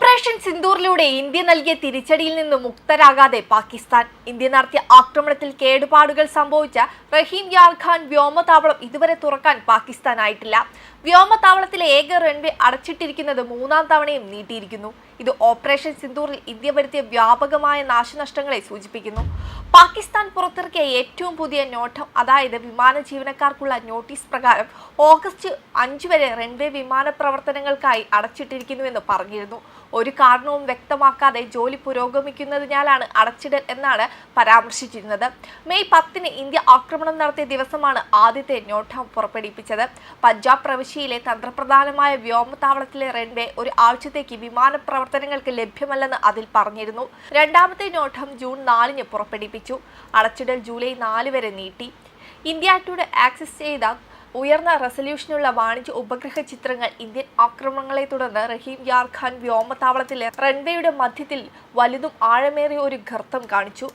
Operation സിന്ദൂറിലൂടെ India നൽകിയ തിരിച്ചടിയിൽ നിന്ന് മുക്തരാകാതെ Pakistan. India നടത്തിയ ആക്രമണത്തിൽ കേടുപാടുകൾ സംഭവിച്ച റഹീം യാർ ഖാൻ വ്യോമതാവളം ഇതുവരെ തുറക്കാൻ പാകിസ്ഥാനായിട്ടില്ല. വ്യോമതാവളത്തിലെ ഏക റൺവേ അടച്ചിട്ടിരിക്കുന്നത് മൂന്നാം തവണയും നീട്ടിയിരിക്കുന്നു. ഇത് ഓപ്പറേഷൻ സിന്ദൂറിൽ ഇന്ത്യ വരുത്തിയ വ്യാപകമായ നാശനഷ്ടങ്ങളെ സൂചിപ്പിക്കുന്നു. പാകിസ്ഥാൻ പുറത്തിറക്കിയ ഏറ്റവും പുതിയ നോട്ടം, അതായത് വിമാന ജീവനക്കാർക്കുള്ള നോട്ടീസ് പ്രകാരം ഓഗസ്റ്റ് 5 വരെ റൺവേ വിമാന പ്രവർത്തനങ്ങൾക്കായി അടച്ചിട്ടിരിക്കുന്നുവെന്ന് പറഞ്ഞിരുന്നു. ഒരു കാരണവും വ്യക്തമാക്കാതെ ജോലി പുരോഗമിക്കുന്നതിനാലാണ് അടച്ചിടൽ എന്നാണ് പരാമർശിച്ചിരുന്നത്. മെയ് 10 ഇന്ത്യ ആക്രമണം നടത്തിയ ദിവസമാണ് ആദ്യത്തെ നോട്ടം പുറപ്പെടുവിപ്പിച്ചത്. പഞ്ചാബ് പ്രവിശ്യയിലെ തന്ത്രപ്രധാനമായ വ്യോമതാവളത്തിലെ റൺവേ ഒരു ആഴ്ചത്തേക്ക് വിമാന പ്രവർത്തനങ്ങൾക്ക് ലഭ്യമല്ലെന്ന് അതിൽ പറഞ്ഞിരുന്നു. രണ്ടാമത്തെ നോട്ടം ജൂൺ 4 പുറപ്പെടുവിപ്പിച്ചു. അടച്ചിടൽ ജൂലൈ 4 വരെ നീട്ടി. ഇന്ത്യ ടുഡേ ആക്സസ് ചെയ്ത ഉയർന്ന റെസല്യൂഷനുള്ള വാണിജ്യ ഉപഗ്രഹ ചിത്രങ്ങൾ ഇന്ത്യൻ ആക്രമണങ്ങളെ തുടർന്ന് റഹീം യാർ ഖാൻ വ്യോമതാവളത്തിലെ റൺവേയുടെ മധ്യത്തിൽ വലുതും ആഴമേറിയ ഒരു ഗർത്തം കാണിച്ചു.